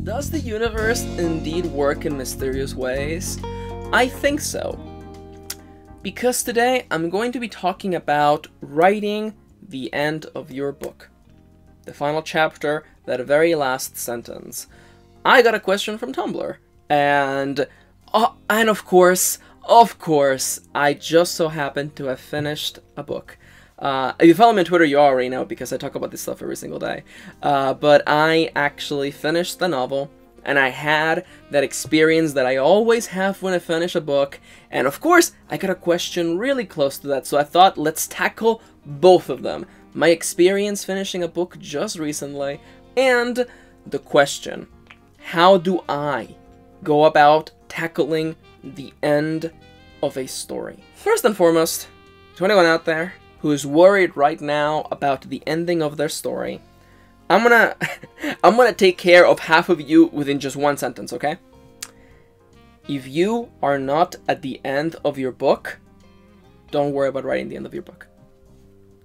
Does the universe indeed work in mysterious ways? I think so. Because today I'm going to be talking about writing the end of your book. The final chapter, that very last sentence. I got a question from Tumblr, and of course, I just so happened to have finished a book. If you follow me on Twitter, you already know, because I talk about this stuff every single day. But I actually finished the novel, and I had that experience that I always have when I finish a book. And of course, I got a question really close to that, so I thought, let's tackle both of them. My experience finishing a book just recently, and the question, how do I go about tackling the end of a story? First and foremost, to anyone out there who is worried right now about the ending of their story, I'm gonna take care of half of you within just one sentence, okay? If you are not at the end of your book, don't worry about writing the end of your book.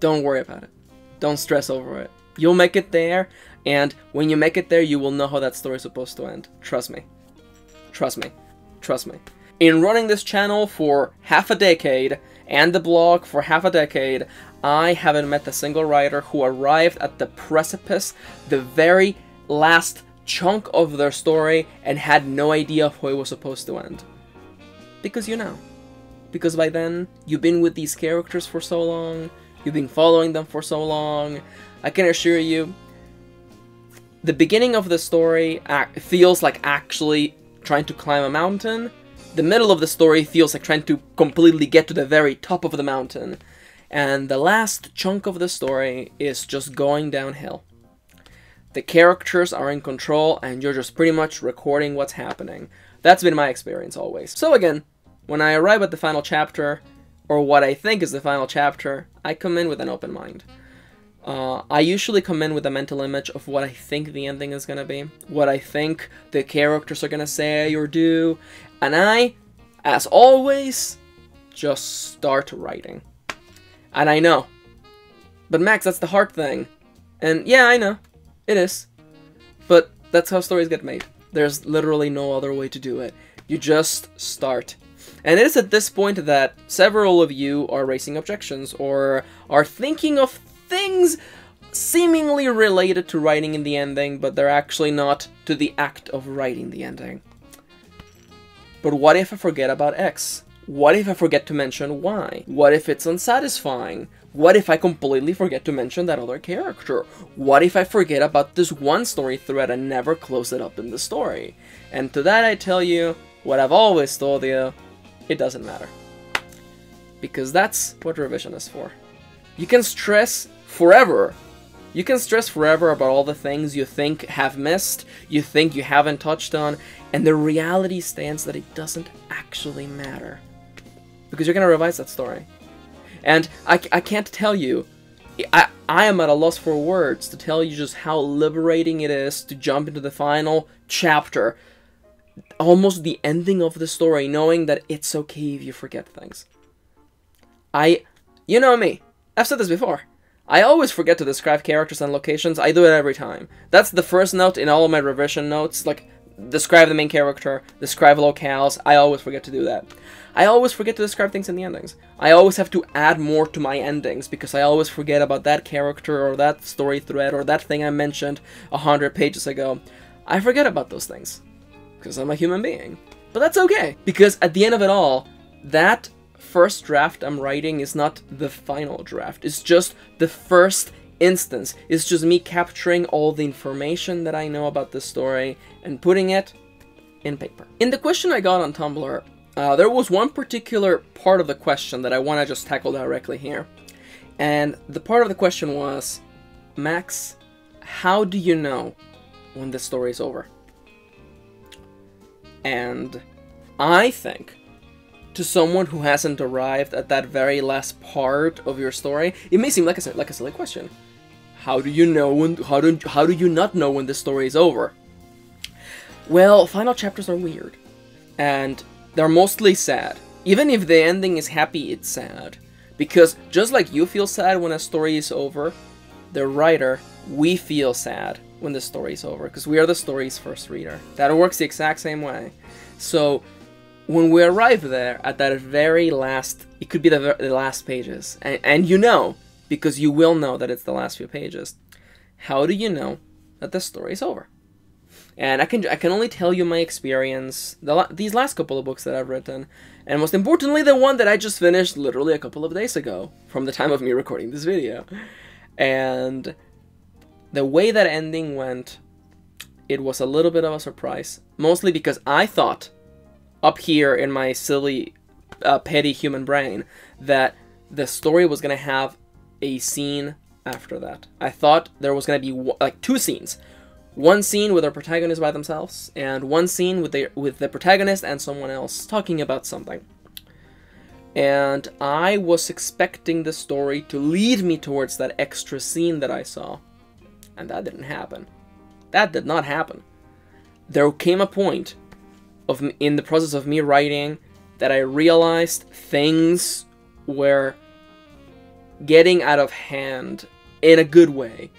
Don't worry about it. Don't stress over it. You'll make it there, and when you make it there, you will know how that story is supposed to end. Trust me. Trust me. Trust me. In running this channel for half a decade, and the blog for half a decade, I haven't met a single writer who arrived at the precipice, the very last chunk of their story, and had no idea how it was supposed to end. Because you know. Because by then, you've been with these characters for so long, you've been following them for so long. I can assure you, the beginning of the story feels like actually trying to climb a mountain. The middle of the story feels like trying to completely get to the very top of the mountain. And the last chunk of the story is just going downhill. The characters are in control, and you're just pretty much recording what's happening. That's been my experience always. So again, when I arrive at the final chapter, or what I think is the final chapter, I come in with an open mind. I usually come in with a mental image of what I think the ending is gonna be, what I think the characters are gonna say or do, and I, as always, just start writing. And I know. But Max, that's the hard thing. And yeah, I know. It is. But that's how stories get made. There's literally no other way to do it. You just start. And it is at this point that several of you are raising objections, or are thinking of things seemingly related to writing in the ending, but they're actually not to the act of writing the ending. But what if I forget about X? What if I forget to mention Y? What if it's unsatisfying? What if I completely forget to mention that other character? What if I forget about this one story thread and never close it up in the story? And to that I tell you, what I've always told you, it doesn't matter. Because that's what revision is for. You can stress forever. You can stress forever about all the things you think have missed, you think you haven't touched on, and the reality stands that it doesn't actually matter. Because you're going to revise that story. And I can't tell you, I am at a loss for words to tell you just how liberating it is to jump into the final chapter, almost the ending of the story, knowing that it's okay if you forget things. You know me, I've said this before. I always forget to describe characters and locations. I do it every time. That's the first note in all of my revision notes, like, describe the main character, describe locales. I always forget to do that. I always forget to describe things in the endings. I always have to add more to my endings, because I always forget about that character, or that story thread, or that thing I mentioned 100 pages ago. I forget about those things, because I'm a human being. But that's okay, because at the end of it all, that first draft I'm writing is not the final draft. It's just the first instance. It's just me capturing all the information that I know about the story and putting it in paper. In the question I got on Tumblr, there was one particular part of the question that I want to just tackle directly here. And the part of the question was, Max, how do you know when the story is over? And I think, to someone who hasn't arrived at that very last part of your story, it may seem like a silly question. How do you know when? How do you not know when the story is over? Well, final chapters are weird, and they're mostly sad. Even if the ending is happy, it's sad, because just like you feel sad when a story is over, the writer, we feel sad when the story's over, because we are the story's first reader. That works the exact same way. So when we arrive there at that very last, it could be the last pages, and you know, because you will know that it's the last few pages. How do you know that the story's over? And I can only tell you my experience, these last couple of books that I've written, and most importantly, the one that I just finished literally a couple of days ago, from the time of me recording this video. And the way that ending went, it was a little bit of a surprise, mostly because I thought, up here in my silly, petty human brain, that the story was going to have a scene after that. I thought there was going to be like 2 scenes. One scene with our protagonists by themselves, and one scene with the protagonist and someone else talking about something. And I was expecting the story to lead me towards that extra scene that I saw. And that didn't happen. That did not happen. There came a point in the process of me writing that I realized things were getting out of hand in a good way.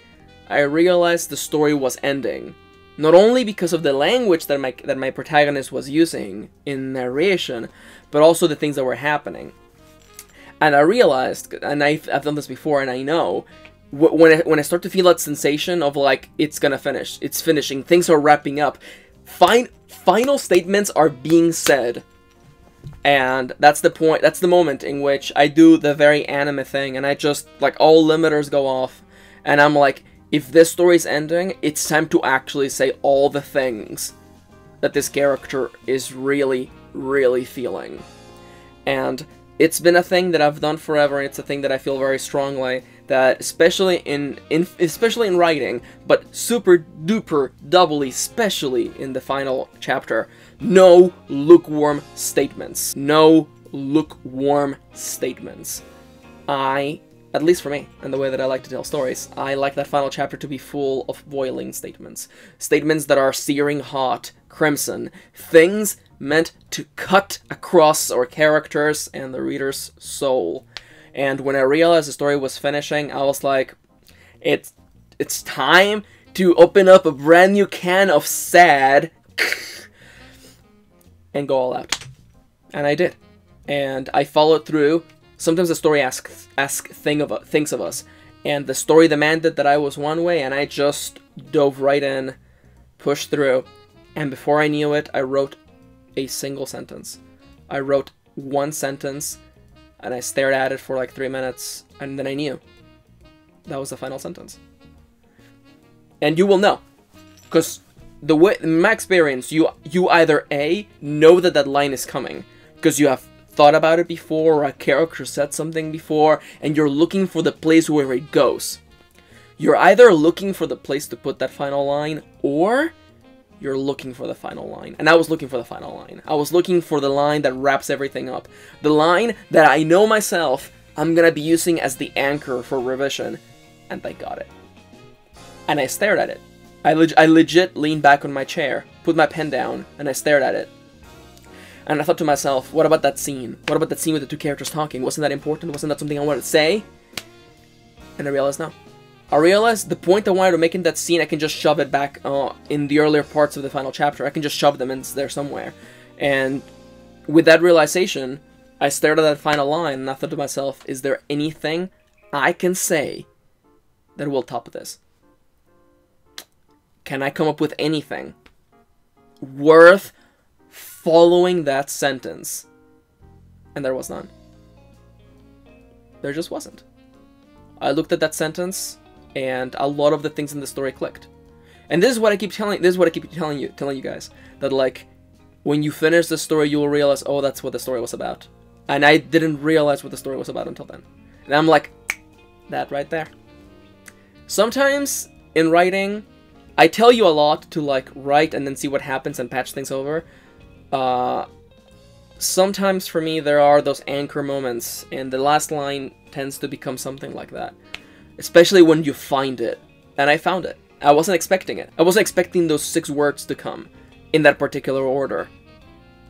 I realized the story was ending, not only because of the language that my protagonist was using in narration, but also the things that were happening. And I realized, and I've done this before, and I know, when I start to feel that sensation of like, it's gonna finish, it's finishing, things are wrapping up, final statements are being said. And that's the point, that's the moment in which I do the very anime thing, and I just, like, all limiters go off, and I'm like, if this story's ending, it's time to actually say all the things that this character is really, really feeling. And it's been a thing that I've done forever, and it's a thing that I feel very strongly, that especially in writing, but super duper doubly especially in the final chapter, no lukewarm statements. No lukewarm statements. At least for me, and the way that I like to tell stories, I like that final chapter to be full of boiling statements. Statements that are searing hot, crimson. Things meant to cut across our characters and the reader's soul. And when I realized the story was finishing, I was like, it's time to open up a brand new can of sad and go all out. And I did. And I followed through. Sometimes the story asks things of us, and the story demanded that I was one way, and I just dove right in, pushed through, and before I knew it, I wrote a single sentence. I wrote one sentence, and I stared at it for like 3 minutes, and then I knew that was the final sentence. And you will know, because in my experience, you either A, know that that line is coming, because you have thought about it before, or a character said something before, and you're looking for the place where it goes. You're either looking for the place to put that final line, or you're looking for the final line. And I was looking for the final line. I was looking for the line that wraps everything up. The line that I know myself I'm gonna be using as the anchor for revision. And I got it. And I stared at it. I legit leaned back on my chair, put my pen down, and I stared at it. And I thought to myself, what about that scene? What about that scene with the 2 characters talking? Wasn't that important? Wasn't that something I wanted to say? And I realized no. I realized the point I wanted to make in that scene, I can just shove it back in the earlier parts of the final chapter. I can just shove them in there somewhere. And with that realization, I stared at that final line, and I thought to myself, is there anything I can say that will top this? Can I come up with anything worth following that sentence? And there was none. There just wasn't. I looked at that sentence, and a lot of the things in the story clicked. And this is what I keep telling you guys, that like, when you finish the story, you will realize, oh, that's what the story was about. And I didn't realize what the story was about until then. And I'm like, that right there. Sometimes in writing, I tell you a lot to like write and then see what happens and patch things over. Sometimes for me there are those anchor moments, and the last line tends to become something like that. Especially when you find it. And I found it. I wasn't expecting it. I wasn't expecting those 6 words to come in that particular order.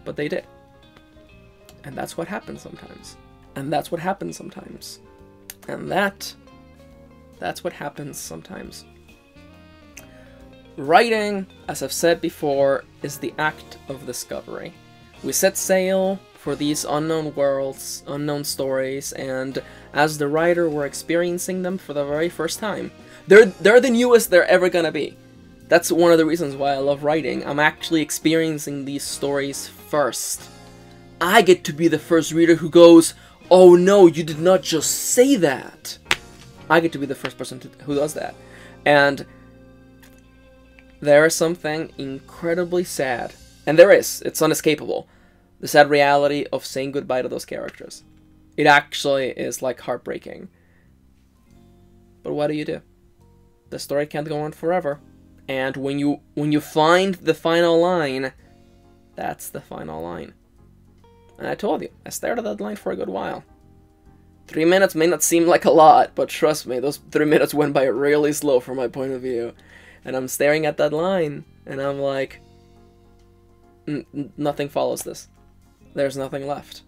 But they did. And that's what happens sometimes. And that's what happens sometimes. And that's what happens sometimes. Writing, as I've said before, is the act of discovery. We set sail for these unknown worlds, unknown stories, and as the writer, we're experiencing them for the very first time. They're the newest they're ever gonna be. That's one of the reasons why I love writing. I'm actually experiencing these stories first. I get to be the first reader who goes, "Oh no, you did not just say that." I get to be the first person who does that. And there is something incredibly sad, and it's unescapable, the sad reality of saying goodbye to those characters. It actually is like heartbreaking. But what do? The story can't go on forever. And when you find the final line, that's the final line. And I told you, I stared at that line for a good while. 3 minutes may not seem like a lot, but trust me, those 3 minutes went by really slow from my point of view. And I'm staring at that line, and I'm like, nothing follows this. There's nothing left.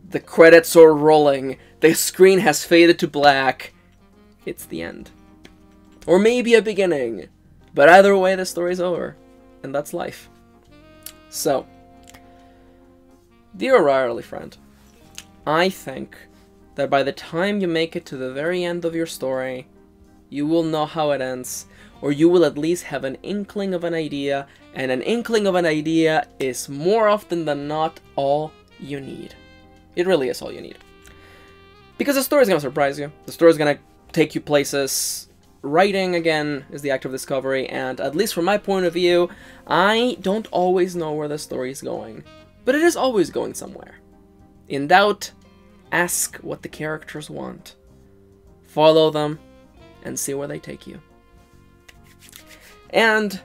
The credits are rolling, the screen has faded to black. It's the end. Or maybe a beginning. But either way, the story's over. And that's life. So, dear O'Reilly friend, I think that by the time you make it to the very end of your story, you will know how it ends, or you will at least have an inkling of an idea, and an inkling of an idea is more often than not all you need. It really is all you need. Because the story's gonna surprise you. The story's gonna take you places. Writing, again, is the act of discovery, and at least from my point of view, I don't always know where the story's going. But it is always going somewhere. In doubt, ask what the characters want. Follow them, and see where they take you. And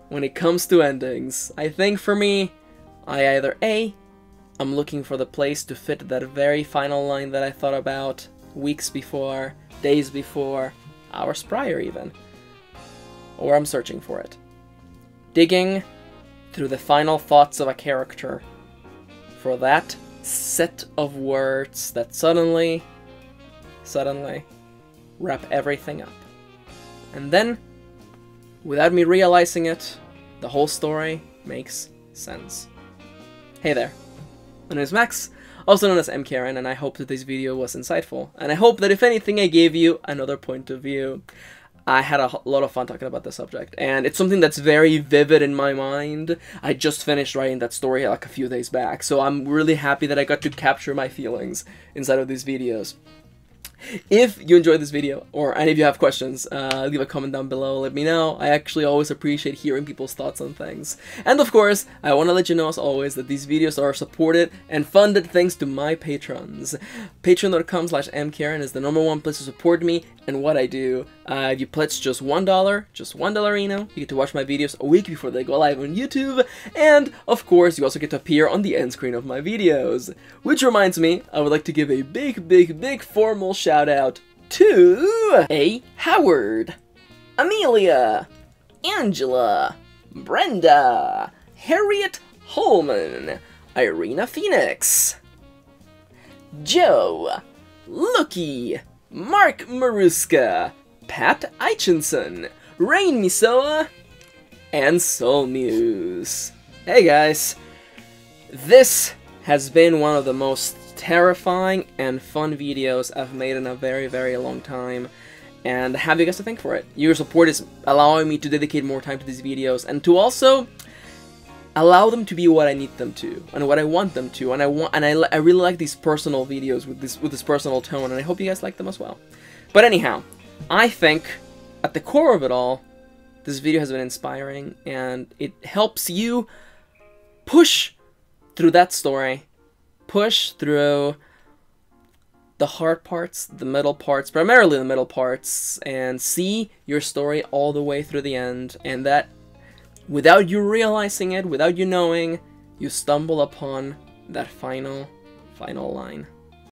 when it comes to endings, I think for me, I either A, I'm looking for the place to fit that very final line that I thought about weeks before, days before, hours prior even, or I'm searching for it. Digging through the final thoughts of a character for that set of words that suddenly wrap everything up. And then, without me realizing it, the whole story makes sense. Hey there, my name is Max, also known as MKaren, and I hope that this video was insightful. And I hope that if anything I gave you another point of view. I had a lot of fun talking about this subject, and it's something that's very vivid in my mind. I just finished writing that story like a few days back, so I'm really happy that I got to capture my feelings inside of these videos. If you enjoyed this video, or any of you have questions, leave a comment down below, let me know. I actually always appreciate hearing people's thoughts on things. And of course, I want to let you know as always that these videos are supported and funded thanks to my patrons. Patreon.com/mkaren is the #1 place to support me and what I do. If you pledge just $1, you get to watch my videos a week before they go live on YouTube, and of course you also get to appear on the end screen of my videos. Which reminds me, I would like to give a big formal shout out to A. Howard, Amelia, Angela, Brenda, Harriet Holman, Irina Phoenix, Joe, Lucky, Mark Maruska, Pat Eichenson, Rain Misoa, and Soul Muse. Hey guys, this has been one of the most terrifying and fun videos I've made in a very long time, and I have you guys to thank for it. Your support is allowing me to dedicate more time to these videos, and to also allow them to be what I need them to, and what I want them to, and I really like these personal videos with this personal tone, and I hope you guys like them as well. But anyhow, I think at the core of it all, this video has been inspiring, and it helps you push through that story, push through the hard parts, the middle parts, primarily the middle parts, and see your story all the way through the end, and that without you realizing it, without you knowing, you stumble upon that final line.